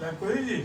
Like করেছি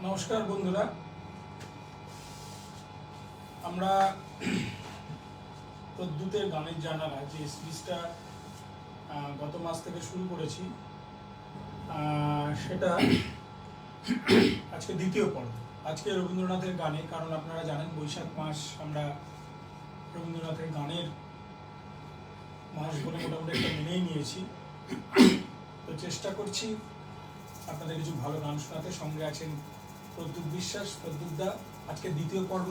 নমস্কার বন্ধুরা, আমরা প্রদ্যুতের গানের জানালা যে সিরিজটা গত মাস থেকে শুরু করেছি সেটা আজকে দ্বিতীয় পর্ব। আজকে রবীন্দ্রনাথের গানে, কারণ আপনারা জানেন বৈশাখ মাস আমরা রবীন্দ্রনাথের গানের মাস বলে মোটামুটি একটা মেনেই নিয়েছি। তো চেষ্টা করছি আপনাদের কিছু ভালো গান শোনাতে। সঙ্গে আছেন প্রদ্যুৎ বিশ্বাস, প্রদ্যুৎদা। আজকে দ্বিতীয় পর্ব।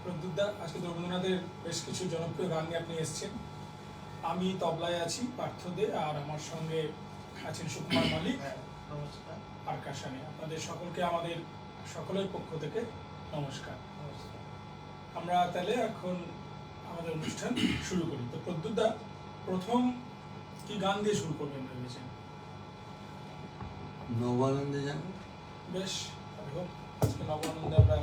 প্রদ্যুৎদা, আজকে রবীন্দ্রনাথের বেশ কিছু জনপ্রিয় গান নিয়ে আপনি এসছেন। আমি তবলায় আছি, পার্থ দে, আর আমার সঙ্গে আছেন সুকুমার মালিক আর কাশানে। আপনাদের সকলকে আমাদের সকলের পক্ষ থেকে নমস্কার। আমরা তাহলে এখন আমাদের অনুষ্ঠান শুরু করি। তো প্রদ্যুৎদা, প্রথম কি গান দিয়ে শুরু করবেন ভেবেছেন? নবানন্দে যাবো। বেশ, হোক আজকে নবানন্দে আমরা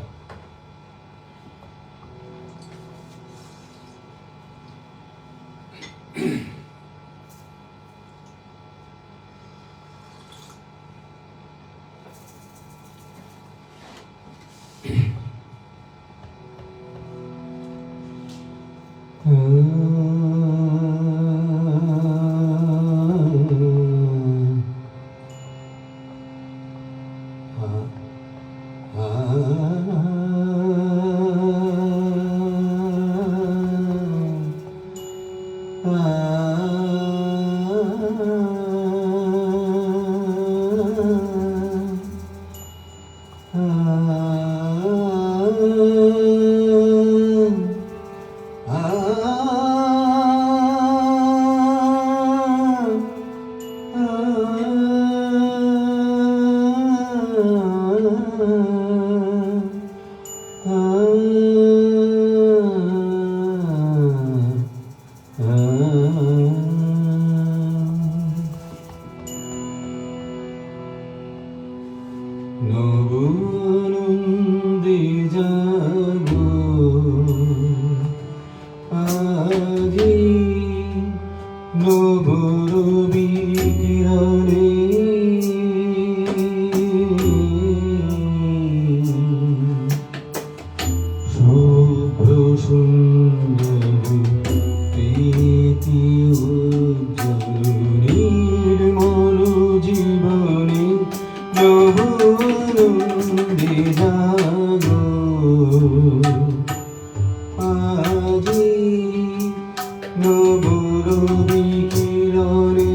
নব আনন্দে জাগো আজি নব রবি কিরণে শুভ্র সুন্দর প্রীতি উজ্জ্বল নির্মল জীবনে নব আনন্দে জাগো আজি নব রবি কিরণে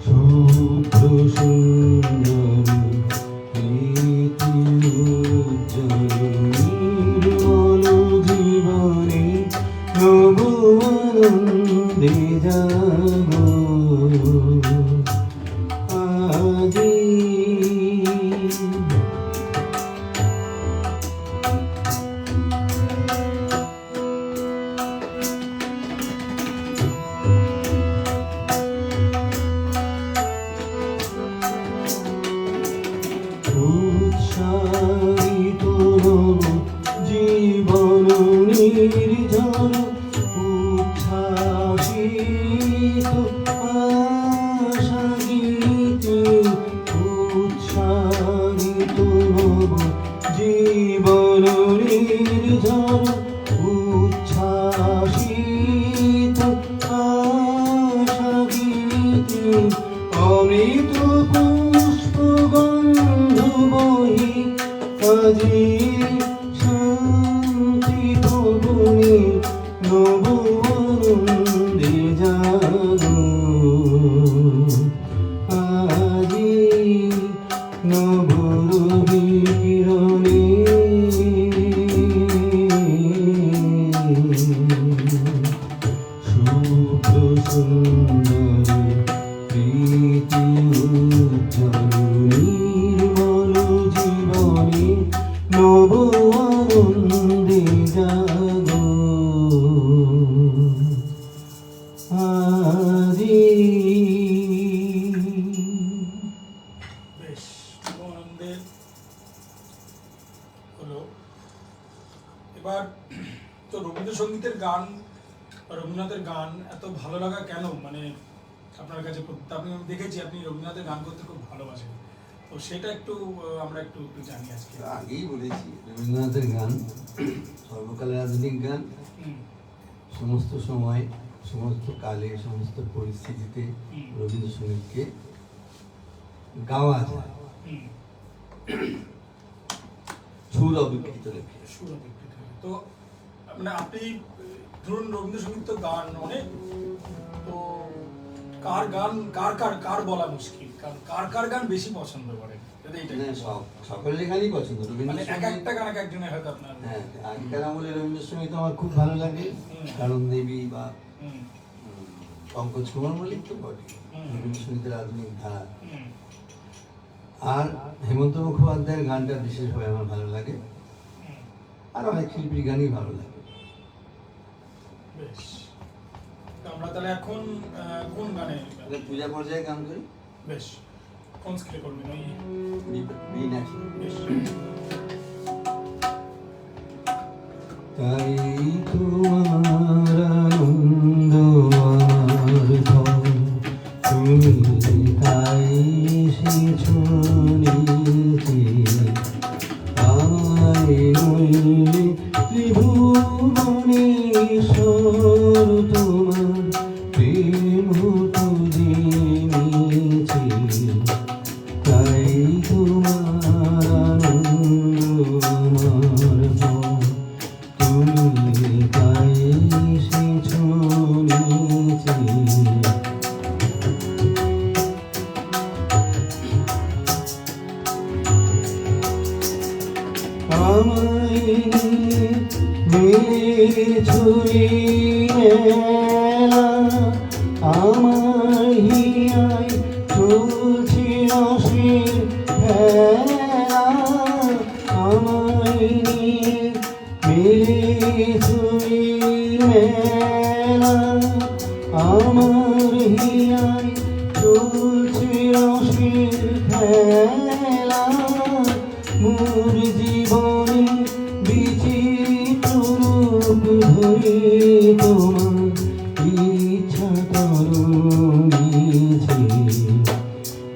শুভ্র সুন্দর প্রীতি উজ্জ্বল নির্মল জীবনে নব আনন্দে জাগো আজি উৎসাহিত নব জীবন নির্ঝর উচ্ছ্বাসিত আশা গীতে উৎসাহিত নব জীবন নির্ঝর উচ্ছ্বাসিত আশা গীতে অমৃত পুষ্প গন্ধ বহি আজি শান্তি ভবনে নব আনন্দে জাগো আজি নব রবি কিরণে শুভ্র সুন্দর প্রীতি উজ্জ্বল নির্মল জীবনে নব আনন্দে জাগো আজি বেশ শুভ আনন্দের হলো। এবার তো রবীন্দ্রসঙ্গীতের গান বা রবীন্দ্রনাথের গান এত ভালো লাগা কেন, মানে আপনার কাছে আপনি আমি দেখেছি আপনি রবীন্দ্রনাথের গান করতে খুব ভালোবাসেন, তো সেটা একটু আমরা একটু জানি আজকে। আগেই বলেছি রবীন্দ্রনাথের গান সর্বকালের আধুনিক গান, সমস্ত সময় সমস্ত কালে সমস্ত পরিস্থিতিতে রবীন্দ্রসঙ্গীতকে গাওয়া যায় সুর অবিকৃত রেখে। সুর অবিকৃত। তো মানে আপনি ধরুন রবীন্দ্রসঙ্গীত তো গান অনেক, তো কার গান কার বলা মুশকিল, কারণ কার গান বেশি পছন্দ করেন? সকলের গানই পছন্দ। মানে এক একটা গান এক একজনের হয়তো আপনার। হ্যাঁ, আগেকার আমলে রবীন্দ্রসঙ্গীত আমার খুব ভালো লাগে, কারণ দেবী বা পঙ্কজ কুমার মল্লিক তো বটে রবীন্দ্রসঙ্গীতের আধুনিক ধারা। আর হেমন্ত মুখোপাধ্যায়ের গানটা বিশেষভাবে আমার ভালো লাগে, আর অনেক শিল্পীর গানই ভালো লাগে। বেশ, আমরা তাহলে এখন কোন গানে পূজা পর্যায়ে গান করি? বেশ, কোন স্কেলে করবেন? ওই মীনাক্ষী। বেশ। তাই তোমার আনন্দ আমার ধন, তুমি তাই এসেছো নিতে আমায় নইলে ত্রিভুবনেশ্বর তোমার প্রেম তো জেনেছি। তাই তোমার আনন্দ আমার ধন, তুমি তাই এসেছো নিতে আমায় ছুরি মেলা আমায় হিয়ায় চলছে রসের খেলা আমায় মেলে ছুরি মেলা আমার হিয়ায় চলছে রসের খেলা, মোর জীবনে বিচিত্র রূপ ধরে তোমার ইচ্ছা তরঙ্গিছে,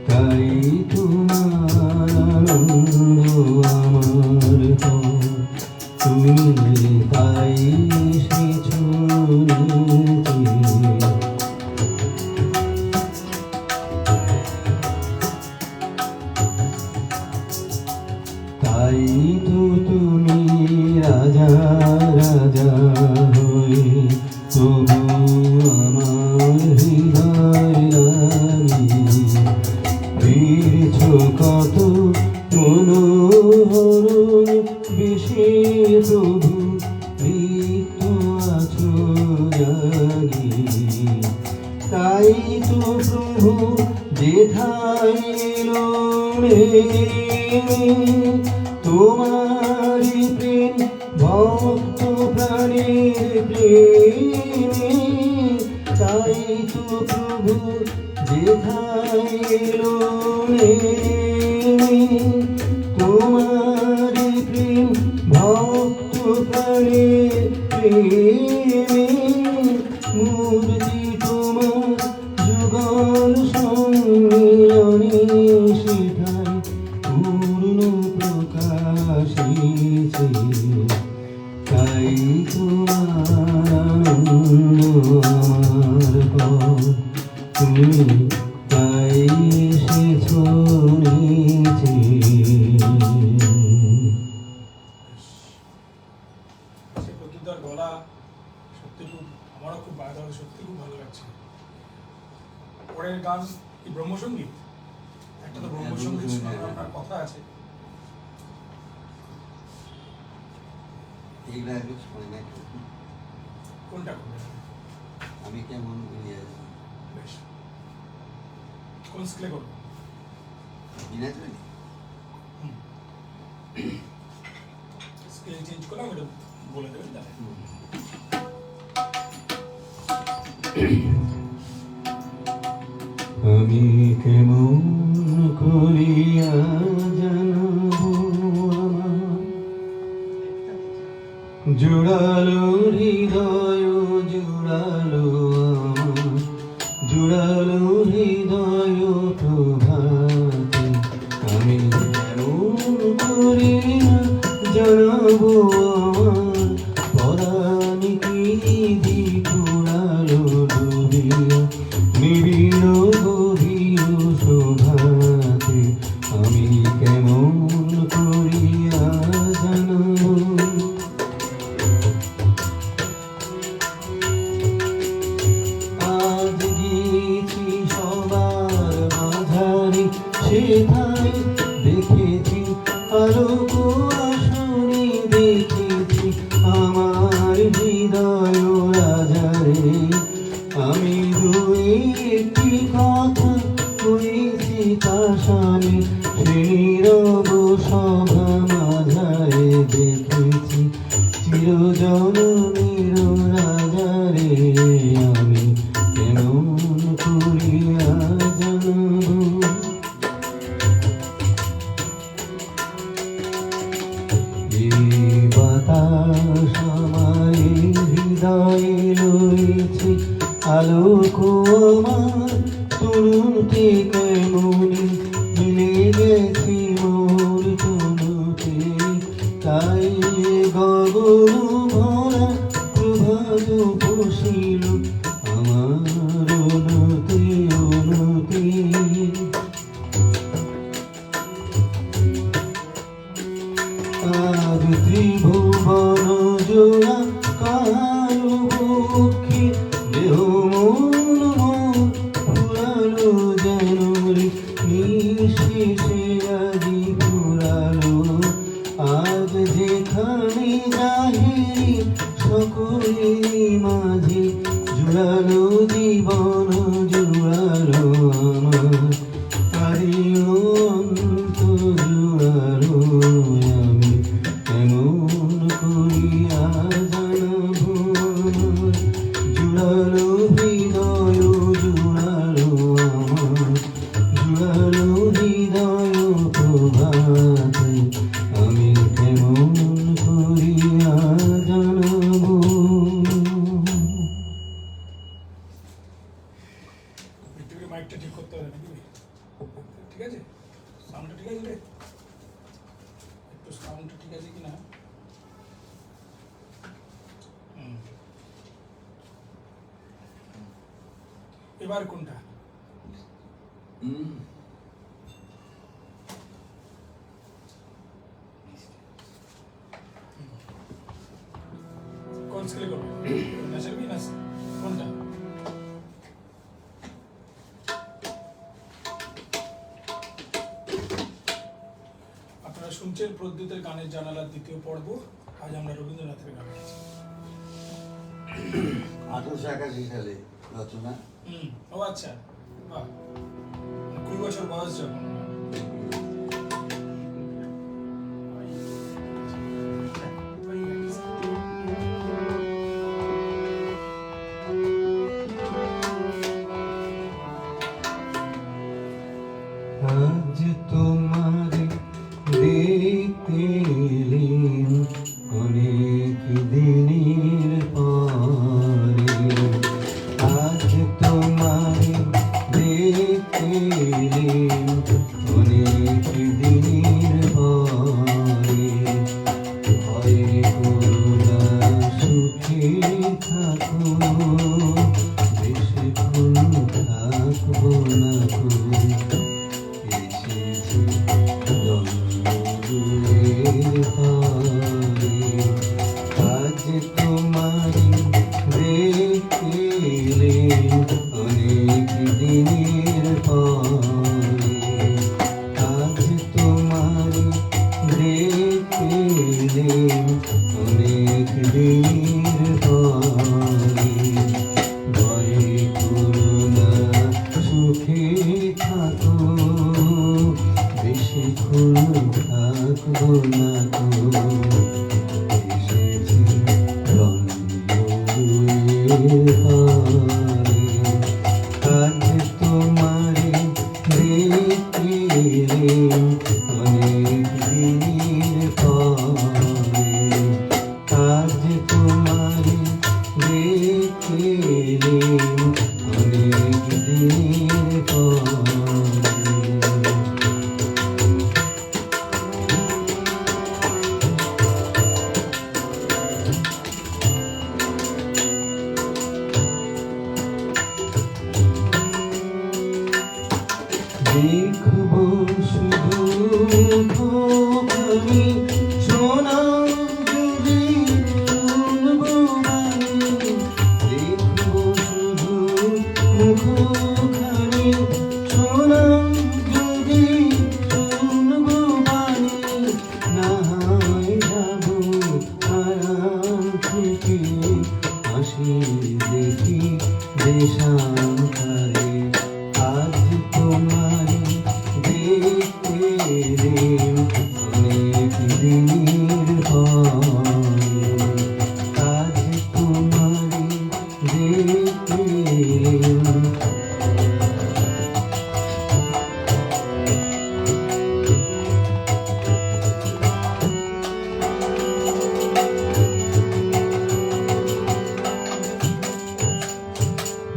তাই তোমার আনন্দ আমার পর, তুমি তাই এসেছ নিতে। তাই তো তুমি রাজা রাজা হয়ে তবু আমার হৃদয় রানী, ফিরছ কত মনোহরণ বেশে প্রভু, নিত্য আছো জানি। তাই তো প্রভু যেথায় এলো তোমারি প্রেম ভক্ত প্রাণের প্রেমে, তাই তো প্রভু যেথায় এলো তোমারি প্রেম ভক্ত প্রাণের প্রেমে, মূর্তি তোমার যুগল সম্মিলনে সেটাই পূর্ণ প্রকাশিছে, তাই তোমার আনন্দ আমার পর, তুমি তাই এসেছ নিতে। সে প্রত্যুতার গলা সত্যি খুব, আমারও খুব সত্যি খুব ভালো লাগছে। পরের গান কি ব্রহ্মসঙ্গীত? একটা তো ব্রহ্মসঙ্গীত শোনার আপনার কথা আছে। এইগুলা একটু শোনে না, কোনটা করবেন? আমি কেমন বুঝিয়ে বেশ, কোন স্কেলে করবেন? বিনা চলে স্কেল চেঞ্জ করলাম, এটা বলে দেবেন তাহলে। আমি কেমন করিয়া জানবো আমার জোড়ালো হৃদয়, জোড়ালো আমার জোড়ালো হৃদয় প্রভাতে, আমি কেমন করিয়া জানবো আমার পরাণ কি দিকুড়ালো ডুবিয়া নিবিড় গভীর শোভাতে, আমি কেমন করিয়া জানবো। আজ গিয়েছি সবার মাঝারি, সেথায় দেখেছি আলোক আসনে, দেখেছি আমার হৃদয় রাজারে, আমি একটি কথা করেছি তার স্বামী, সে নীরব সভা মাঝারে দেখেছি চিরজননীর রাজারে, আমি কেমন করিয়া জানবো। এই বাতাস আমার হৃদয়ে লইছে আলোক আমার, তনুতে কেমনি মিলে গেছি মোর তনুতে, তাই গগন ভরা প্রভাত বসিল আমার অনুতে অনুতে। আজ ত্রিভুবন জোড়া কাহারো পক্ষে, দেহ মন ফুরালো যেন রে নিঃশেষে আজি ফুরালো, আজ যেখানে যাহেরি সকলেরই মাঝে জুড়ালো জীবন, জুড়ালো আমার হারিও অন্ত জুড়ালো, আমি কেমন করিয়া জানবো জুড়ালো হৃদয়। মাইকটা ঠিক করতে হবে নাকি? ঠিক আছে, সাউন্ডটা ঠিক আছে রে? একটু সাউন্ডটা ঠিক আছে কি না? এবার কোনটা? কোন স্কেলে করবে? ন্যাচারাল কি না কোনটা? আপনারা শুনছেন প্রদ্যুতের গানের জানালার দ্বিতীয় পর্ব। আজ আমরা রবীন্দ্রনাথের গান গাইছি। 1881 সালে রচনা। ও আচ্ছা, বাহ, 20 বছর বয়স যখন। আজ তোমারে দেখতে এলেন অনেক দিনের পরে, আজ তোমারে দেখতে এলেন অনেক দিনের পরে, ভয় করো না, সুখে থাকো, বেশিক্ষণ থাকবো না গো। এসেছি জন্মদুয়ারের পারে, আজ তোমারি দেখতে এলেন অনেক দিনের পরে, আজ তোমারি দেখতে এলেন অনেক দিনের পরে, ভয় করো না, সুখে থাকো, বেশিক্ষণ থাকবো না গো। এসেছি জন্মদুয়ারের পারে, আজ তোমারে দেখতে এলেন অনেক দিনের পরে, আজ তোমারে দেখতে এলেন অনেক দিনের পরে। দেখবো শুধু মুখখানি, শোনাও যদি শুনবো বাণী, দেখবো শুধু মুখখানি, শোনাও যদি শুনবো বাণী, না হয় যাবো আড়াল থেকে, হাসি দেখি দেশান্তরে, আজ তোমারে দেখতে এলেন অনেক দিনের পরে, আজ তোমারে দেখতে এলেন।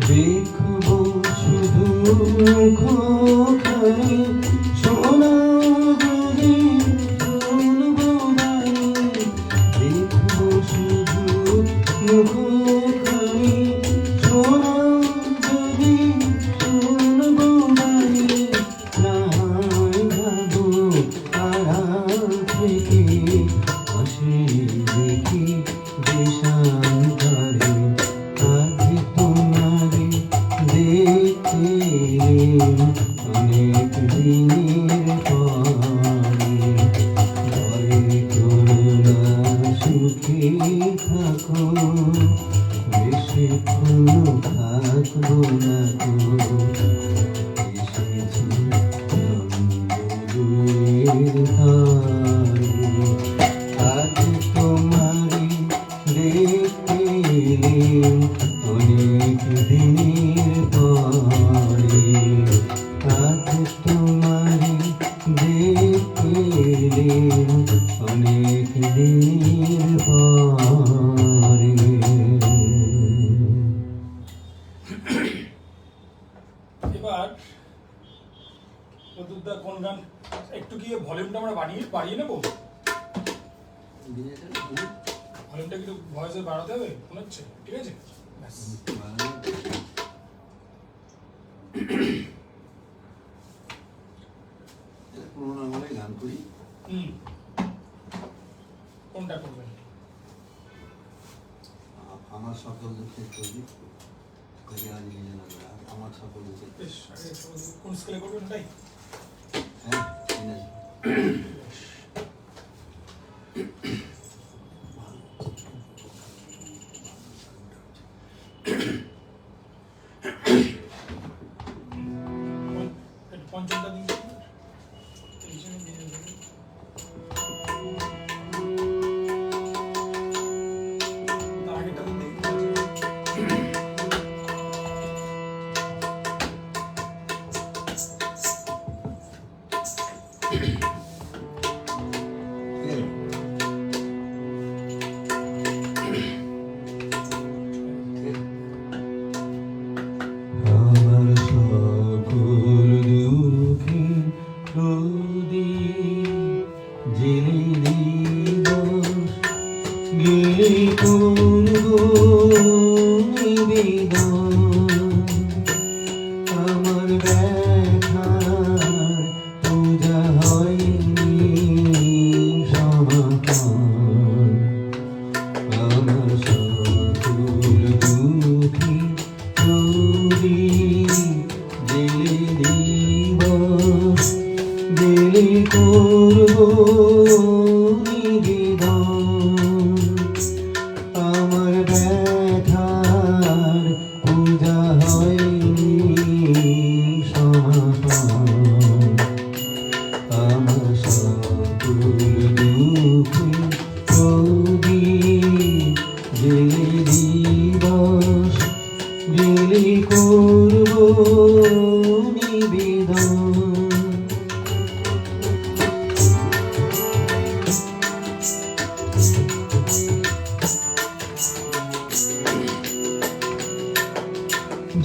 দেখবো শুধু মুখখানি, শোনাও যদি শুনবো বাণী, দেখবো শুধু মুখখানি, শোনাও যদি শুনবো বাণী, না হয় যাবো আড়াল থেকে, হাসি দেখি দেশান্তরে, আজ তোমারে দেখতে এলেন অনেক দিনের পরে, ভয় করো না, সুখে থাকো, বেশিক্ষণ থাকবো না গো। এসেছি জন্মদুয়ারের পারে, আজ তোমারে দেখতে এলেন অনেক দিনের পরে, আজ তোমারে দেখতে এলেন অনেক দিনের পরে। এবার এবার প্রদ্যুৎদা কোন গান, একটু কি ভলিউমটা আমরা বাড়িয়ে নেবো? ভলিউমটা একটু ভয়েসে বাড়াতে হবে, মনে হচ্ছে? ঠিক আছে, ব্যাস। পুরোনো আমলে গান করি। কোনটা করবেন? আমার সকল দুঃখের কবি আজ নিজে না, আমার সকল দুঃখের। বেশ, কোন স্কেলে করবেন ওটাই? হ্যাঁ, পঞ্চমটা দিন। আগেরটা দিন দেখি। আমার সকল দুঃখে প্রদীপ জেলে দিবস গেলে করব নিবেদন। আমার ব্যথা পূজা হয়নি সমাপন। আমার সকল দুঃখে জেলে দিবস গেলে করব নিবেদন। আমার ব্যথার পূজা হয়নি সমাপন। আমার সকল দুঃখে প্রদীপ জেলে দিবস গেলে করব নিবেদন।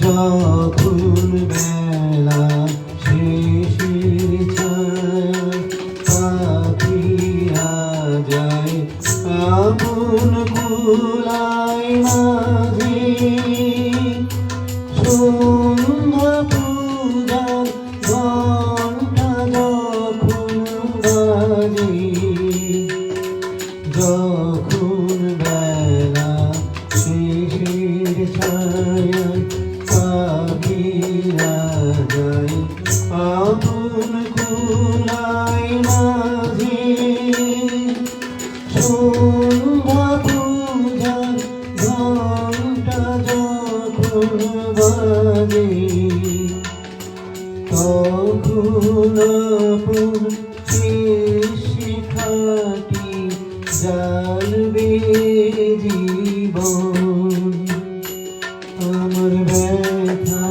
যখন বেলা শেষের ছায়া পাখিরা যায় আপন কুলায় মাঝে, সন্ধ্যা পূজার ঘণ্টা যখন বাজে, যখন বেলা শেষের ছায়ায় পাখিরা যায় আপন কুলায় মাঝে, সন্ধ্যা পূজার ঘণ্টা যখন বাজে, তখন আপন শিখাটি জ্বালবে জীবন। আমার ব্যথা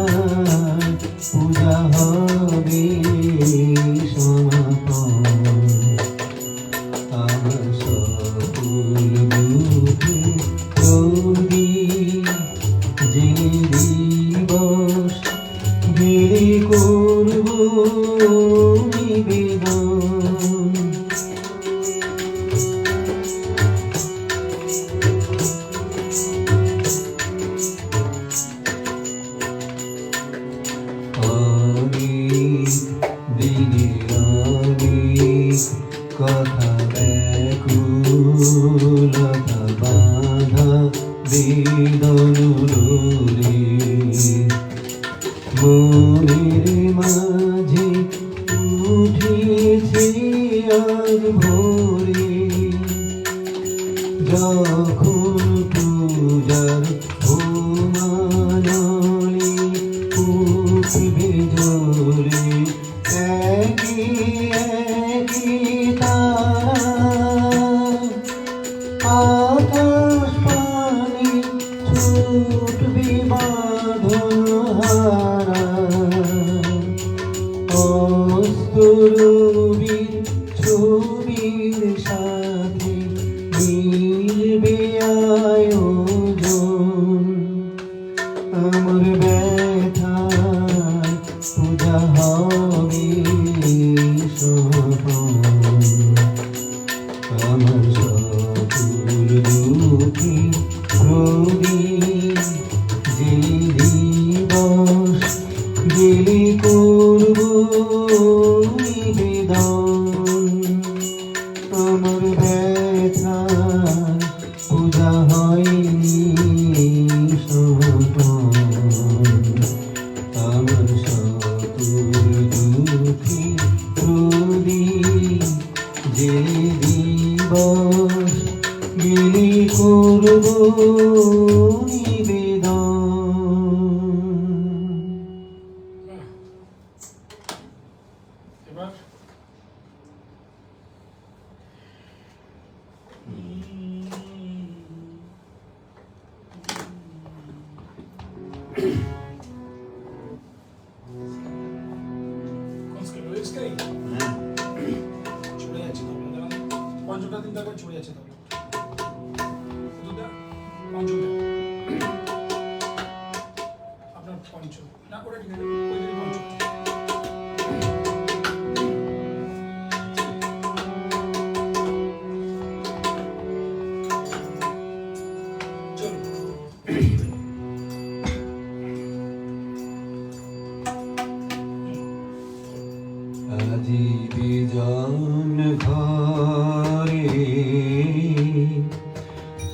পূজা হবে সমাপন। আমার সকল দুঃখে প্রদীপ জেলে দিবস গেলে করব নিবেদন। অনেক দিনের অনেক কথা ব্যাকুলতা বাঁধা বেদন রোলে, মনের মাঝে উঠেছে আজ ভোরে, যখন পূজার হোমানলে উঠবে জোরে একই একই তারা, আকাশ পানে ছুটবে বাঁধন হারা, অস্তরবীর ছবির সাথে মিলবে আয়োজন। আমার ব্যথা পূজা হবে সফল। আমার সকল দুঃখে প্রদীপ জেলে দিবস জেলে করব নিবেদন। আমার ব্যথা পূজা হয়নি সফল। আমার সকল দুঃখে প্রদীপ জেলে দিবস জেলে করব নিবেদন। এবার কোন স্কেল ওই স্কেল ছড়ে যাচ্ছে তবলা দাঁড়ান পঞ্চমটা তিনটা করে ছড়ে যাচ্ছে তবলা দুটা পঞ্চমটা আপনার পঞ্চম না করে ঠিক আছে ওই দিকে পঞ্চম আজি বিজন ঘরে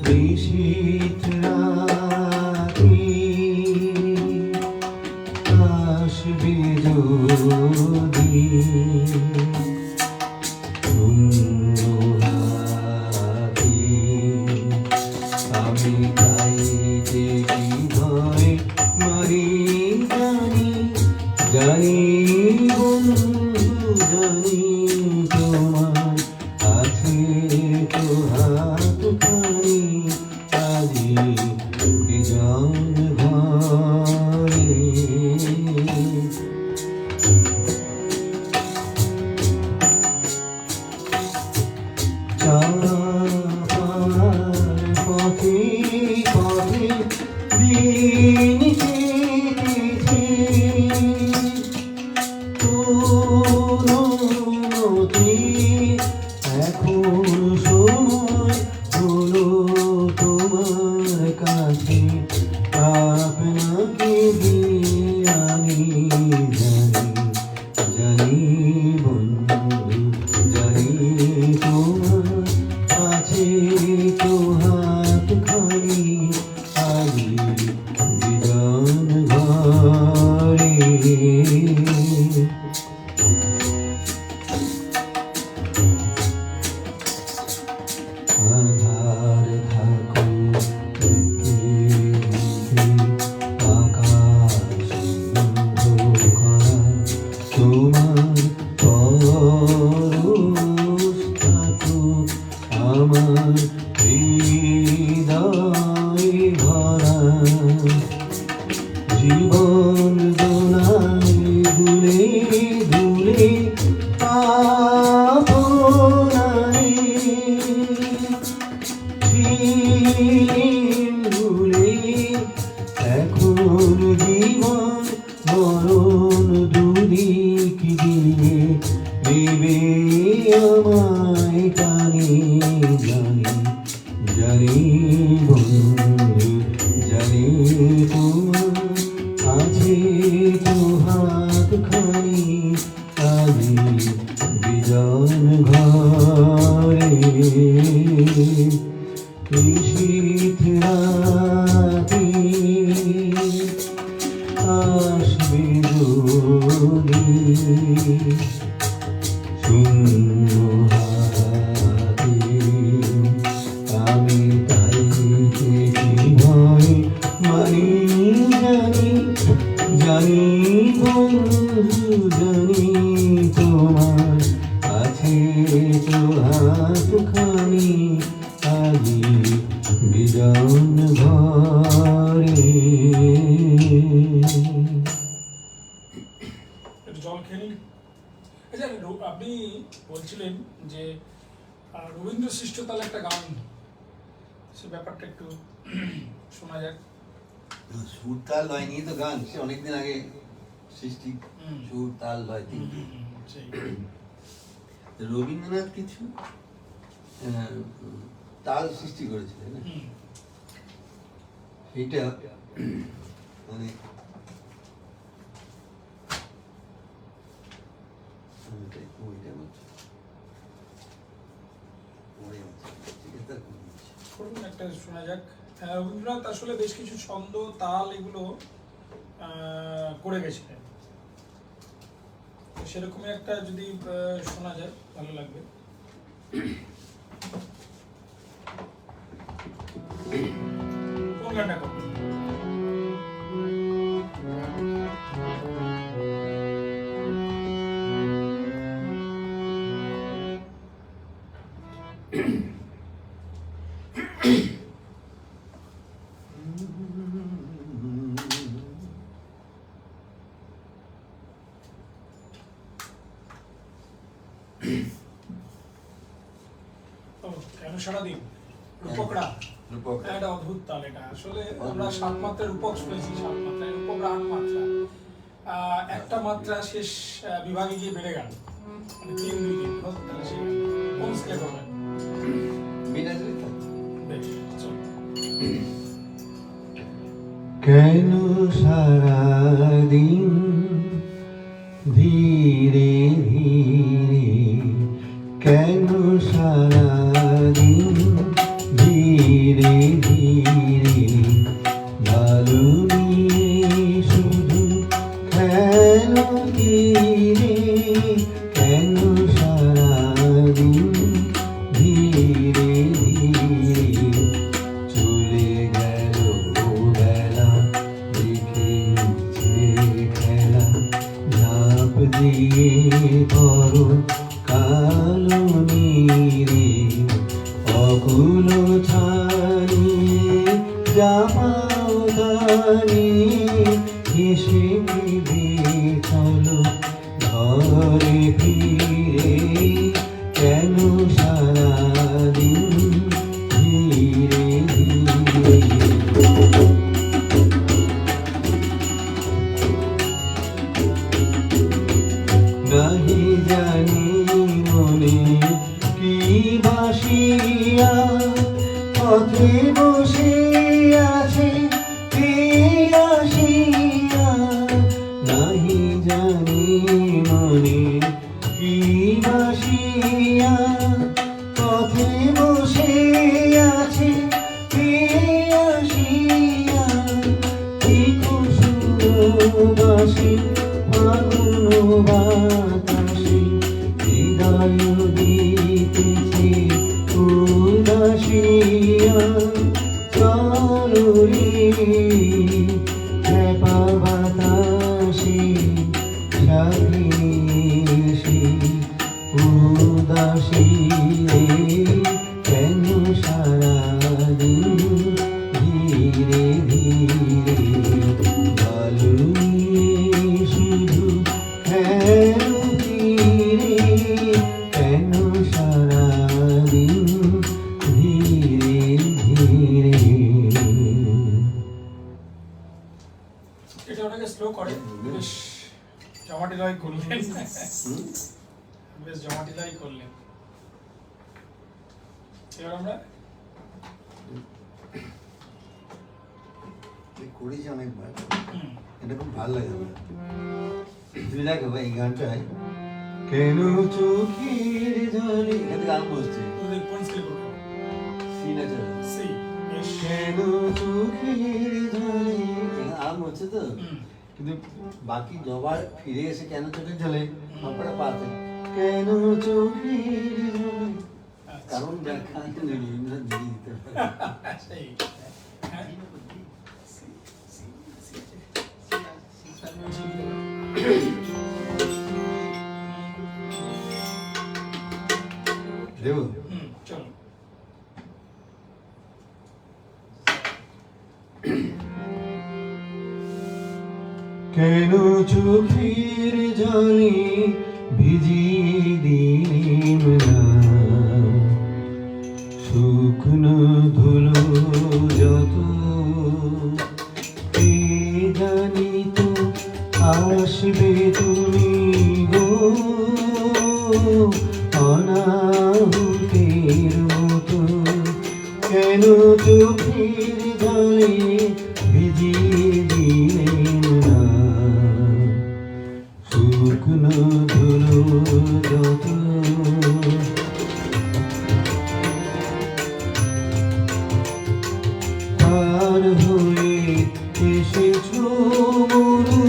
নিশীথ রাতে আসবে যদি শূন্য হাতে। আমি গাইতে কি ভয় মারি জানি জানি বন্ধু জানি তোমার আছে তো হাতখানি আজি বিজন ঘরে। চাপার পথে পথে দিন কেটেছে পুরোনোতে এখন সময় হলো তোমার কাছে আপনাকে দিয়ে আমি জানি জানি বন্ধু জানি তোমার আছে তো হাতখানি আজি বিজন ঘরে। আধার থাকো আকাশ বন্ধ করা তোমার পরশ থাকুক আমার হৃদয় ভরা। জীবন দোলায় দুলে দুলে আপনারে ভুলে এখন জীবন মরণ দুদিক দিয়ে দেবে আমায় টানে জানি জানি বন্ধু জানি তোমার আছে তো হাতখানি আজি বিজন ঘরে। নিশীথ রাতে আসবে যদি শূন্য হাতে। আমি তাই কি ভয় মানি জানি জানি বন্ধু জানি তোমার আছে তো হাতখানি আজি বিজন ঘরে। একটু জল খেয়ে নিন। আচ্ছা আপনি বলছিলেন যে রবীন্দ্র সৃষ্ট তাহলে একটা গান, সে ব্যাপারটা একটু শোনা যাক। সুরতাল লয় নিয়ে তো গান, সে অনেকদিন আগে সৃষ্টি, হুম। সুর, তাল, লয়, হুম, তিনটি। হুম, হুম, সেই। রবীন্দ্রনাথ কিছু তাল সৃষ্টি করেছিলেন না, হুম, সেইটা মানে ওইটা বলছি পরে আছে, ঠিক আছে, তার কোনো ইচ্ছে। করুন একটা শোনা যাক। রবীন্দ্রনাথ আসলে বেশ কিছু ছন্দ, তাল এগুলো করে গেছিলেন। তো সেরকমই একটা যদি শোনা যায় ভালো লাগবে। কোন গানটা করবেন? ও, কেন সারাদিন? রূপকরা। রূপকরা। একটা অদ্ভুত তাল এটা। আসলে আমরা 7 মাত্রার রূপক শুনেছি, 7 মাত্রায় রূপকরা 8 মাত্রা। একটা মাত্রা শেষ বিভাগে গিয়ে বেড়ে গেল, মানে 3 2 3 হোক, তাহলে সেই কোন স্কেলে করবেন? বিনাজরি থাক। বেশ, চলো। কেন সারাদিন ধীরে ধীরে, কেন সারাদিন ধীরে ধীরে, ভালো নিয়ে শুধু কেন ধীরে, কেন সারাদিন ধীরে ধীরে, চলে গেল বেলা দেখে নিচে খেলা, ঝাঁপ দিয়ে পড়ো কালো নীরে, অকুল ছাড়িয়ে জামাও দাঁড়িয়ে, হেসে কেঁদে চলো ঘরে ফিরে, কেন সারাদিন ধীরে ধীরে। নাহি জানি মনে কি বাসিয়া, পথে বসে আছে কে আসিয়া, নাহি জানি মনে কি বাসিয়া, পথে বসে আছে কে আসিয়া, কি কুসুমবাসী ফাগুন বাতাসে, হৃদয় দিতেছে উদাসিয়া, চলো রে খেপা বাতাসে, সাথী এসে উদাসী রে, কেন সারাদিন ধীরে ধীরে, ভালো নিয়ে শুধু কেন ধীরে, কেন সারাদিন ধীরে ধীরে। এটা ওটাকে স্লো করে, বেশ জমাটিলাই করলেন, বেশ জমাটিলাই করলেন। এবার আমরা করেছি অনেকবার, হুম, এটা খুব ভালো লাগে আমার। তুমি দেখো ভাই এই গানটায় কেন চোখের জলে, এখানে গান বলছে ওদের কোন স্কেলে করবেন? সি না চলে, সি। বেশ। কেন চোখের জলে, এখানে আম হচ্ছে তো, হুম, কিন্তু বাকি জবার ফিরে এসে কেন চোখের জলে আপনারা পাতে, কেন চোখের জলে, আচ্ছা। কারণ ব্যাখ্যা রবীন্দ্রনাথ দিয়ে দিতে পারে। সেই। হ্যাঁ। দেবো হুম, চলো। কেন চোখের জলে ভিজিয়ে দিলেম না, শুকনো ধুলো যত, কে জানি তো আসবে তুমি গো অনাহুতির মতো, কেন চোখের জলে ভিজিয়ে দিলেন না শুকনো ধুলো যত। পার হয়ে এসেছো মরু,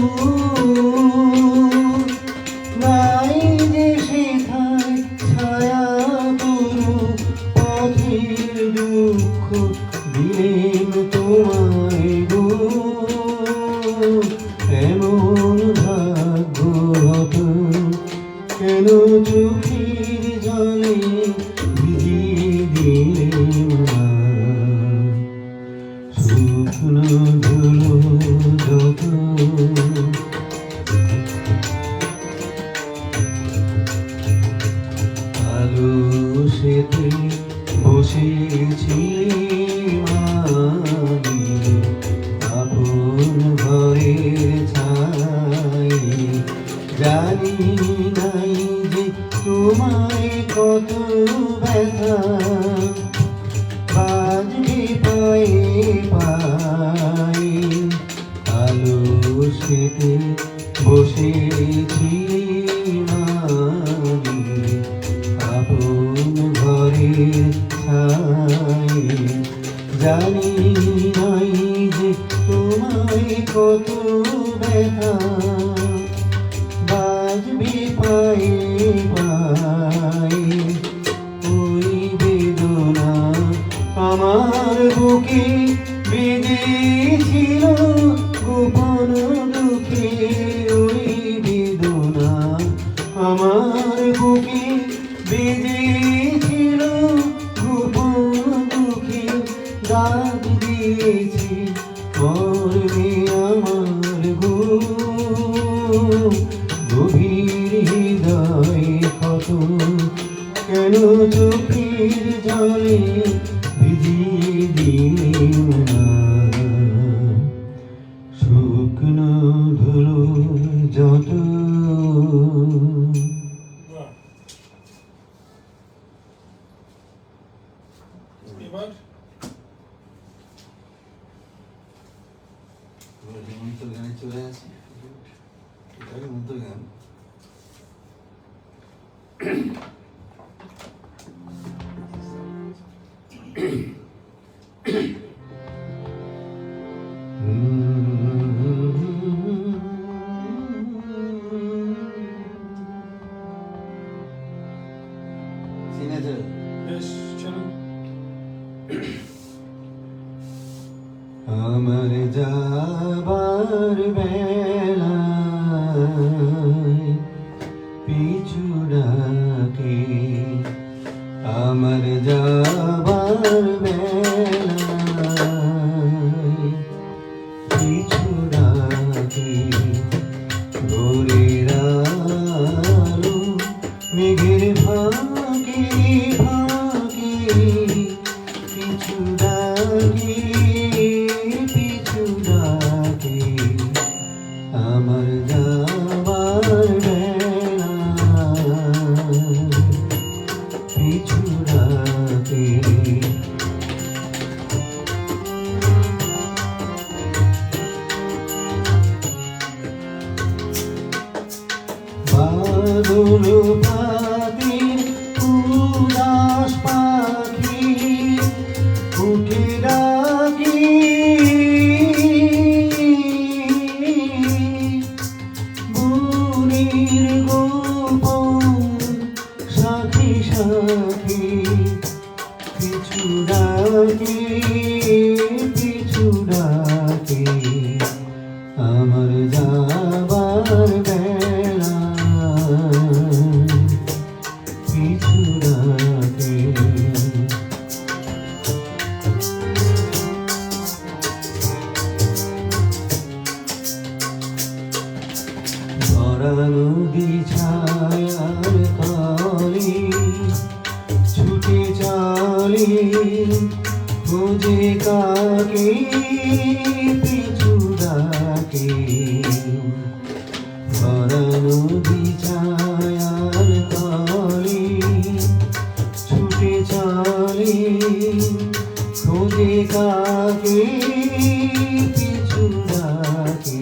নাই যে সেথায় ছায়া তরু, পথের দুঃখ দিলেন তোমায় গো এমন ভাগ্য হতো, কেন চোখের জলে ভিজিয়ে দিলেন না শুকনো ধুলো যত। আলো সেতে বসেছিলাম আমি আপন ঘরের ছায়, জানি নাই যে তোমায় কত ব্যথা বাজবে পায়ে পায়ে। আলো সেতে বসেছিলাম আমি আপন ঘরের ছায়, জানি নাই যে তোমায় কত ব্যথা বাজবে পায়ে পায়ে। ওই বেদনা আমার বুকে বেঁধেছিল গোপন দুঃখে, ওই বেদনা আমার বুকে বেঁধেছিল গোপন দুঃখে, দাগ দিয়েছি মর্মে আমার গো গভীর হৃদয় ক্ষত, কেন চোখের জলে ভিজিয়ে দিলেন না শুকনো ধুলো যত। বাহ। এবার হেমন্ত গানে চলে আসি, এটা হেমন্ত গান। চিনেছো? বেশ চলুন। আমার যাবার বেলায় পিছু ডাকে, আমার যাবার বেলায় পিছু ডাকে, ভোরের আলো মেঘের ফাঁকে ফাঁকে পিছু ডাকে পিছু ডাকে, আমার যাবার বেলায় পিছু ডাকে। বাদল পাতির উদাস পাখি উঠে ডাকি, বুড়ির গোপন সাথী সাথী পিছু ডাকি পিছু ডাকি, আমার যাবার বেলা পিছু ডাকি। ধরা নদী ছায়ার তলে ছুটে চলে খোঁজে কাকে পিছু ডাকে, ধরানো বিছায়ার তলে ছুটে চলে খোঁজে কাকে পিছু ডাকে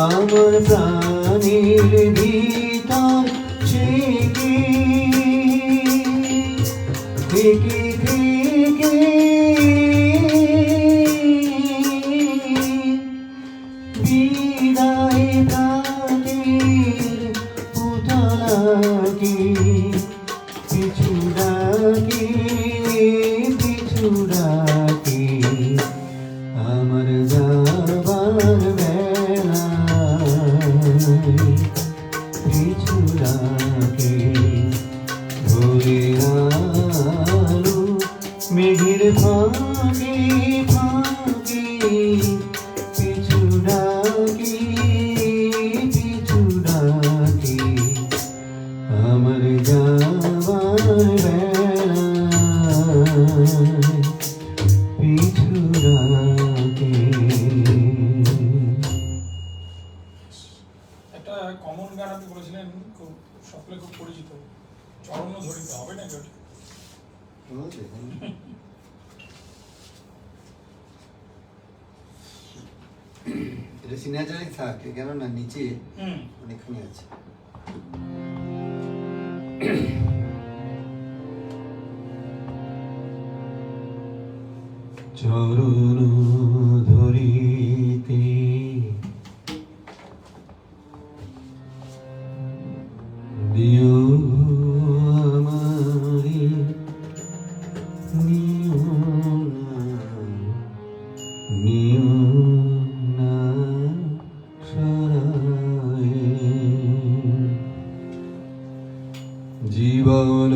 আমার প্রাণের ভিতর সে থেকে থেকে বিদায় প্রাণের পুতলাকে পিছু ডাকে পিছু ডাকে আমার যাবার বেলা পিছু ডাকে ভোরের আলো মেঘের ফাঁকে ফাঁকে পিছু ডাকে পিছু ডাকে আমার যাবার বেলা পিছু ডাকে। একটা কমন গান আপনি বলেছিলেন, খুব সকলে খুব পরিচিত, চরণ ধরিতে হবে না এটা? এটা সিগনেচারে থাকে, কেননা নিচে হুম অনেকখানি আছে। চরণ ধরিতে দিও আমারে নিও না সরায়ে জীবন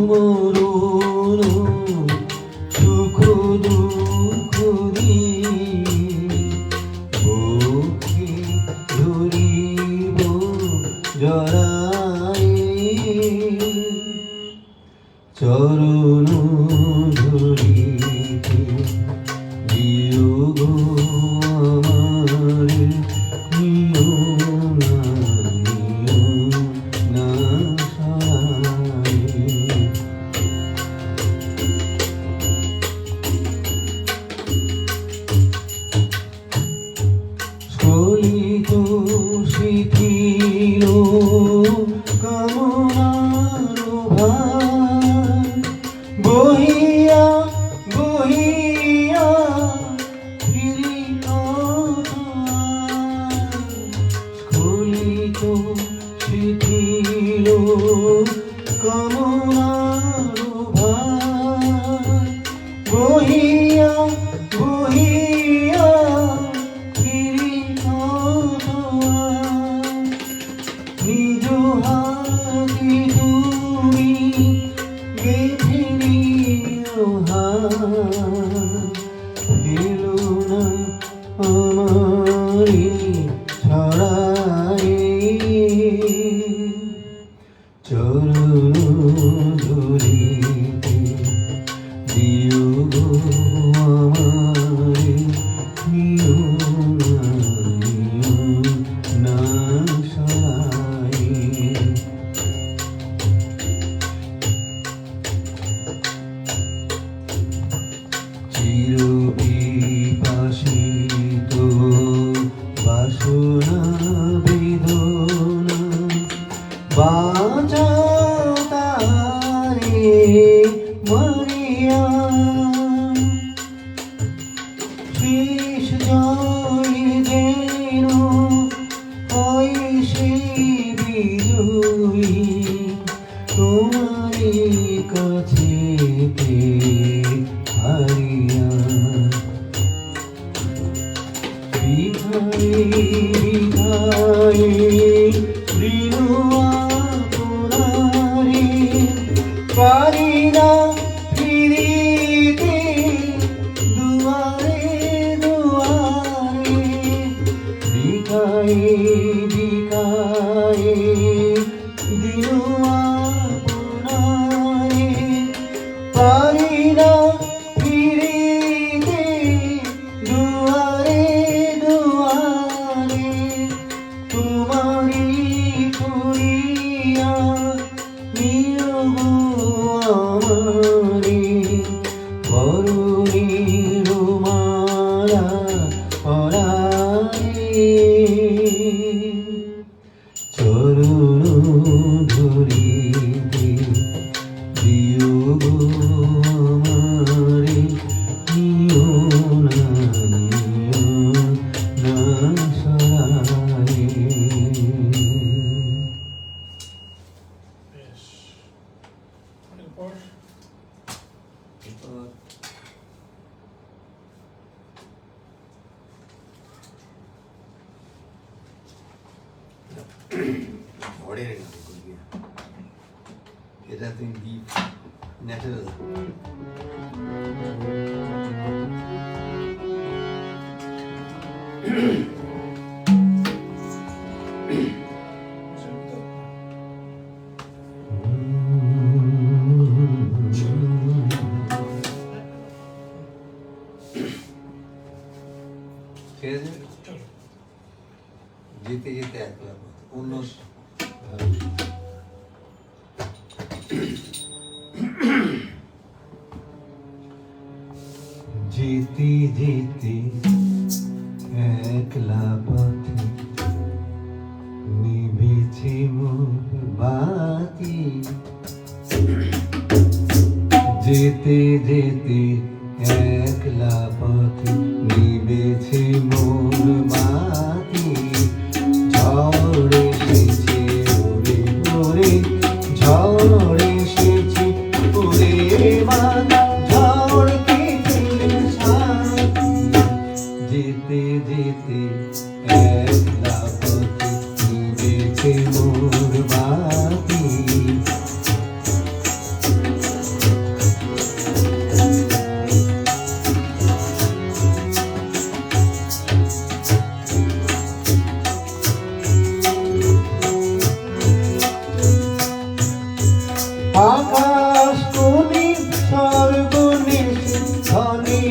মরণ সুখ দুঃখ বুকে ধরিব জড়ায়ে চরণ ধরিতে দিও গো আমারে নিও না সরায়ে স্খলিত শিথিল কামনার ভার বহিয়া বহিয়া ফিরিল স্খলিত শিথিল কামনার ভার বহিয়া বহিয়া নিজ হাতে তুমি গেঁথে নিও হাত ফেলো না আমারে ছড়ায়ে চরণ ধরিতে দিও গো আমারে নিও না সরায়ে চির বিপাসিত বাসনা বেদনা বাঁচাও তারে মারিয়া শেষ জয় যেন হয় সেই বিজয়ী তোমারই কাছেতে হারিয়া বিধায়ে বিধায়ে দিন আপনারে পারি না ফিরিতে দুয়ারে দুয়ারে বিকায়ে বিকায়ে দিন আপনারে পারি না ফিরিতে দুয়ারে দুয়ারে চরণ ধরিতে দিও গো আমারে, নিও না সরায়ে। বেশ। এরপর ঝড়ের গান করবি, এটা তুই ডিপ ন্যাচারাল। ঠিক আছে, চলো। যেতে যেতে একলা পথ, অন্য যেতে যেতে একলা পথে নিভেছে মোর বাতি, যেতে যেতে একলা পথে নিভেছে মোর বাতি, ঝড় এসেছে ওরে ওরে, ঝড় এসেছে ওরে বাবা, ঝড় কেটে সাথী, যেতে যেতে একলা পথে নিভেছে মোর বাতি। আকাশ কোণে সর্বনেশে ক্ষণে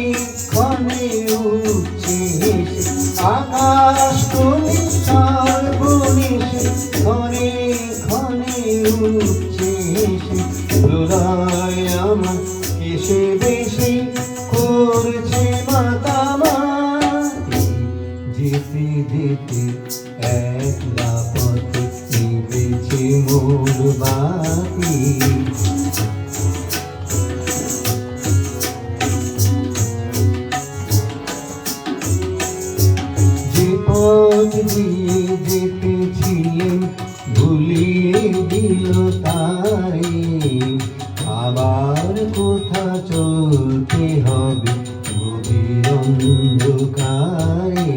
ক্ষণে উঠছে হেসে, আকাশ কোণে সর্বনেশে ক্ষণে ক্ষণে উঠছে হেসে, প্রলয় আমার এসে বেশি করছে মাতামাতি, যেতে যেতে একলা পথে নিভেছে মোর বাতি। যে পথ দিয়ে যেতেছিলেন ভুলিয়ে দিল তারে, আবার কোথা চলতে হবে গভীর অন্ধকারে।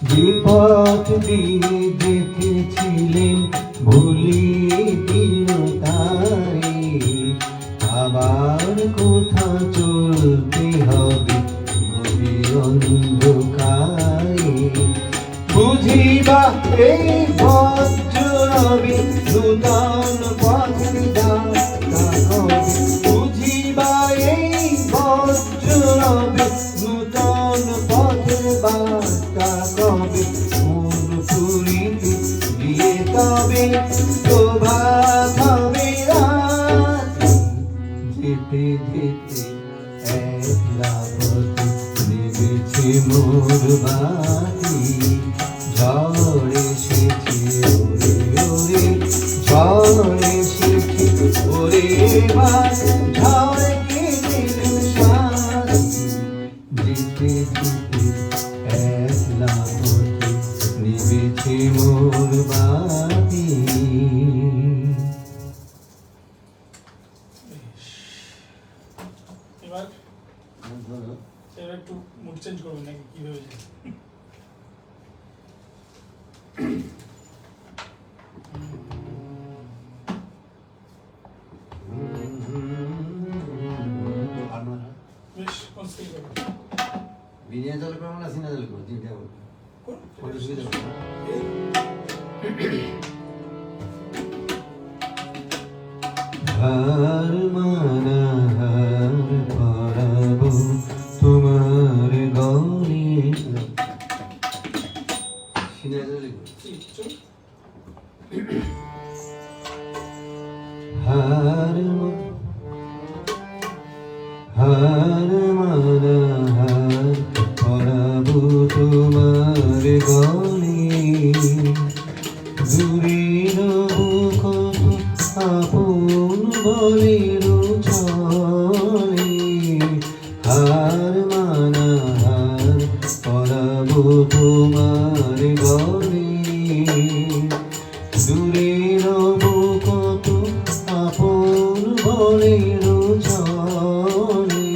যে পথ দিয়ে যেতেছিলেন ভুলিয়ে দিল তারে, আবার কোথা চলতে হবে গভীর অন্ধকারে। বুঝিবা এই বজ্ররবি নূতন পথের যাত্রা কবে, বুঝিবা এই বজ্ররবি নূতন পথের বার্তা কবে, মন পুরীতে দিয়ে তবে প্রভাত হবে রাত, যেতে যেতে একলা পথে নিভেছে মোর বাতি, ঝড় এসেছে ওরে ওরে, ঝড় এসেছে ওরে বাস, ঝড় কেটে সাথী, যেতে যেতে একলা পথে নিভেছে মোর বাতি। বেশ। এবার এবার একটু মুড চেঞ্জ করবেন নাকি কি ভেবেছেন? বেশ কনসিডার করবেন। বিনিয়া জল করবো না সিনা জল করবো, চিন্তা করবো কোনটা সুবিধা হবে? হার মানা হার পরাবো তোমার গলে, সিনা জল হার হার মানা হার পরাবো তোমার গলে দূরে রবো কত আপন বলের চলে হার মানা হার পরাবো তোমার গলে দূরে রবো কত আপন বলের চলে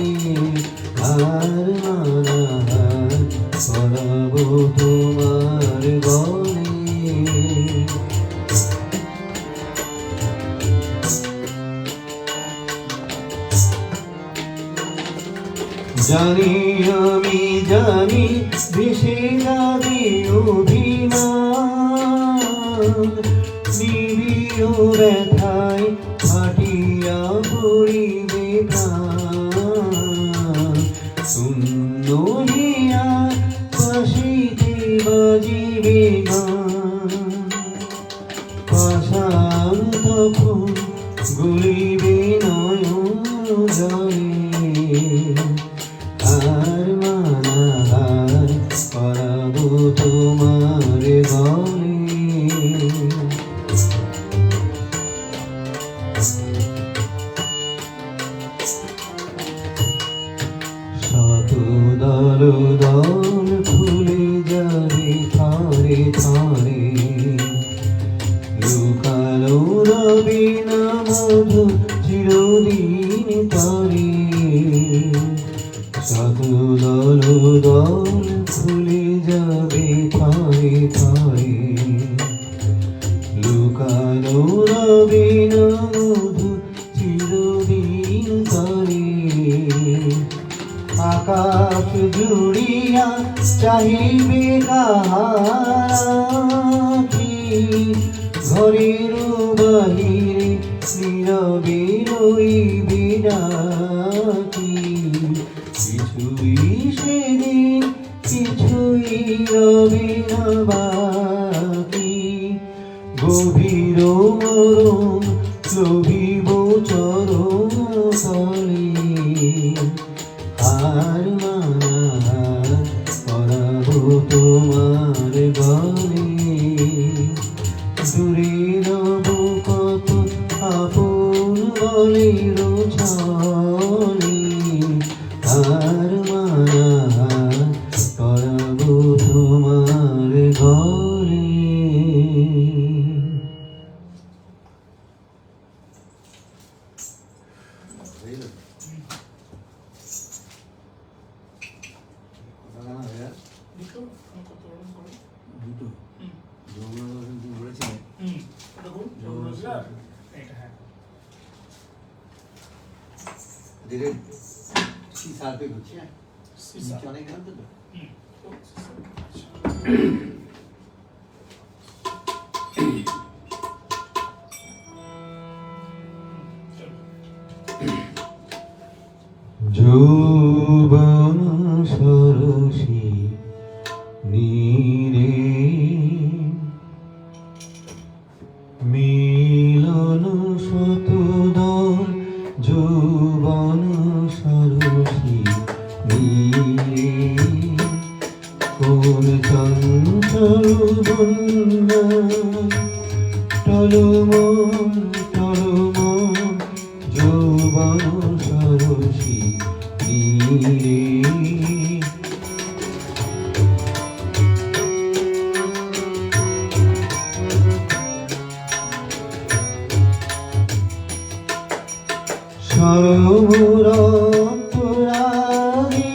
হার মানা হার পরাবো তোমার গলে জানি আমি জানি দেশে যাবে অভিমান নিবিড় ব্যথায় ফাটিয়া পড়িবে প্রাণ শূন্য হিয়া পাশিতে বাজিবে গান পাষাণ তখন গলিবে নয়ন জলে হার মানা হার পরাবো তোমার গলে শত দল দল ফুলে যাবে থারে থারে লুকালো রবি না মধু চিরদিন তারে শত দল দল ফুলে যাবে থারে থারে লুকালো রবি না মধু চিরদিন তারে আকাশ জুড়িয়া চাহিবে কাহাকি ঘরের বাহিরে নীরবে রইবে ডাকি কিছুই সেদিন কিছুই রবে না বাকি গভীর মরণ লোভিব চরণ তলে হার মানা হার পরাবো তোমার গলে দূরে রবো কত আপন বলের চলে হার মানা হার পরাবো তোমার গলে দুটো কত বড় করে দুটো হুম যমুনা তুমি বলেছিলে ওটা কোন যমুনা রোজগার এটা হ্যাঁ ধীরে সি সার্ভে করছি হ্যাঁ সিসা অনেক গান তো হুম তো সিসা আচ্ছা যৌবন সরসী নীরে মিলন শতদল যৌবন সরসী নীরে কোন চঞ্চল বন্যা টলমল টলমল যৌবন সরসী নীরে সরমুরপুরারি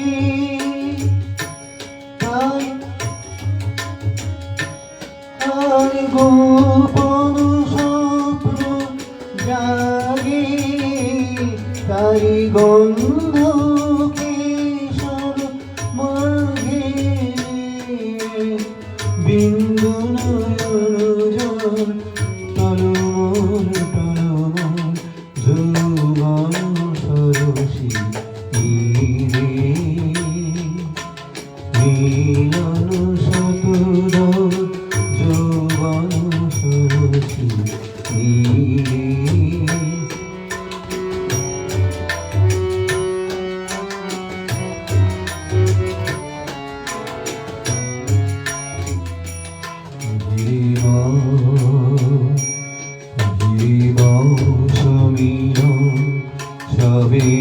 তাই আর গোপন স্বপ্ন জাগে তারি গন্ধ কেশর মাঘে বিন্দু নয়ন জল টলমল টলমল যৌবন সরসী নীরে মিলন শতদল যৌবন সরসী নীরে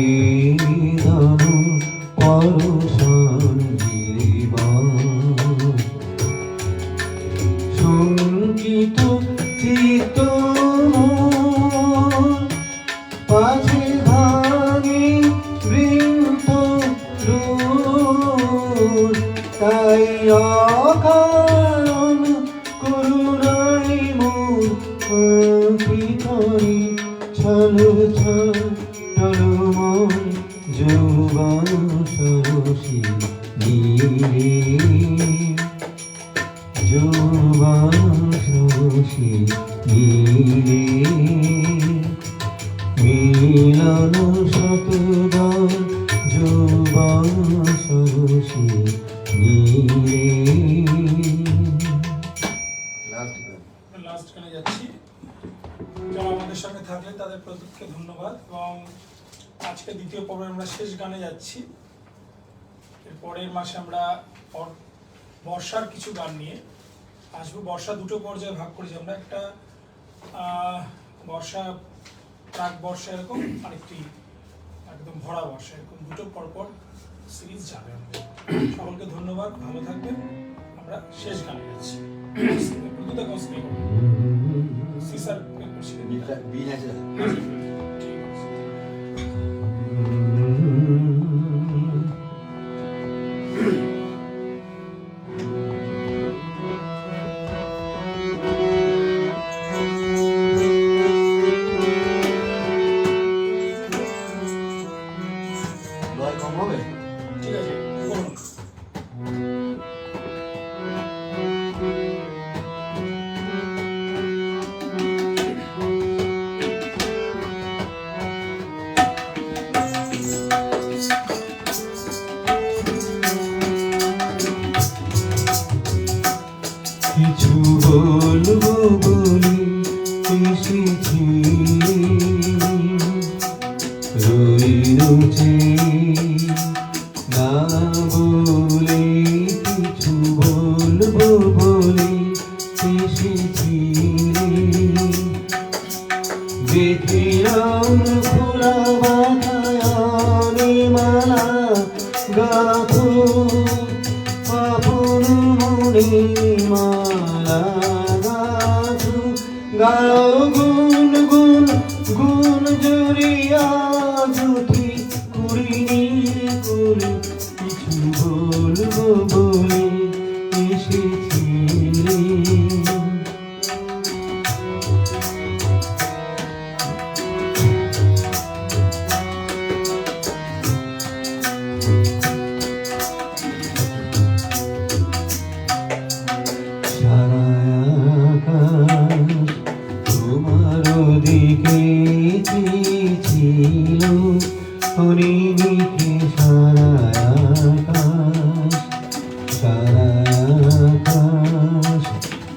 নিবেদন পরশান জীবন সঙ্গীত চিত পাছে ভাঙি বৃন্ত দূর তাই অকারণ করুণাই মোর পিতরি ছলো ছলময় যৌবন সরসী নীরে যৌবন সরসী নীরে মিলন শতদল যৌবন সরসী নীরে। লাস্ট গানে যাচ্ছি। যারা আমাদের সঙ্গে থাকলে তাদের প্রত্যেককে ধন্যবাদ এবং আজকে দ্বিতীয় পর্বে আমরা শেষ গানে যাচ্ছি। এর পরের মাসে আমরা বর্ষার কিছু গান নিয়ে আসবো। বর্ষা দুটো পর্যায়ে ভাগ করেছি আমরা, একটা বর্ষা প্রাক বর্ষা এরকম, আরেকটি একদম ভরা বর্ষা এরকম, দুটো পরপর সিরিজ যাবে আমাদের। সকলকে ধন্যবাদ, ভালো থাকবেন। আমরা শেষ গানে যাচ্ছি। দুটো কনসেপ্ট সিসার করছি বিন আছে কম হবে। ঠিক আছে, করুন। কিছু বলবো বলি এসেছি রইলছে না বলে, কিছু বলবো বলি এসেছি দেখলাম খোলা বাধায়নে মালা গাথো আপন মনে মালা গাথো গাও গুন গুন গুন জুড়িয়া জুটি কুড়িনি করে কিছু বলবো বলে এসেছি তোমার দিকে ছিল হরিণীকে সারা আকাশ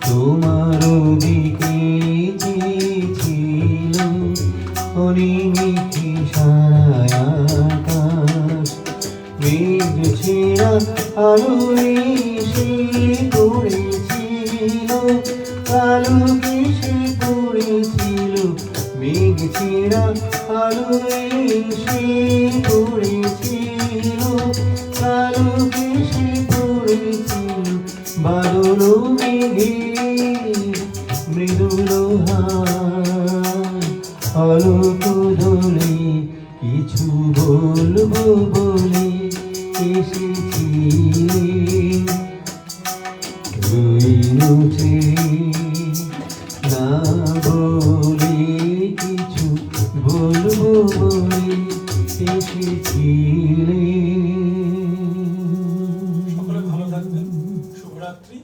তোমার দিকে ছিল হরিণীকে সারা আকাশ মেঘ ছেড়া আলো এসে পড়েছিল কালো কেসে পড়েছিল মেঘ ছেড়া আলো এসে পড়েছিল কালো কেসে পড়েছিল বাদল মেঘে মৃদুল আলোক দোলে কিছু বলবো বলে এসেছি রইলছে না বলে কিছু বলবো বলে এসেছি। সকলে ভালো থাকবেন, শুভরাত্রি,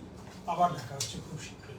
আবার দেখা হচ্ছে খুব শীঘ্র।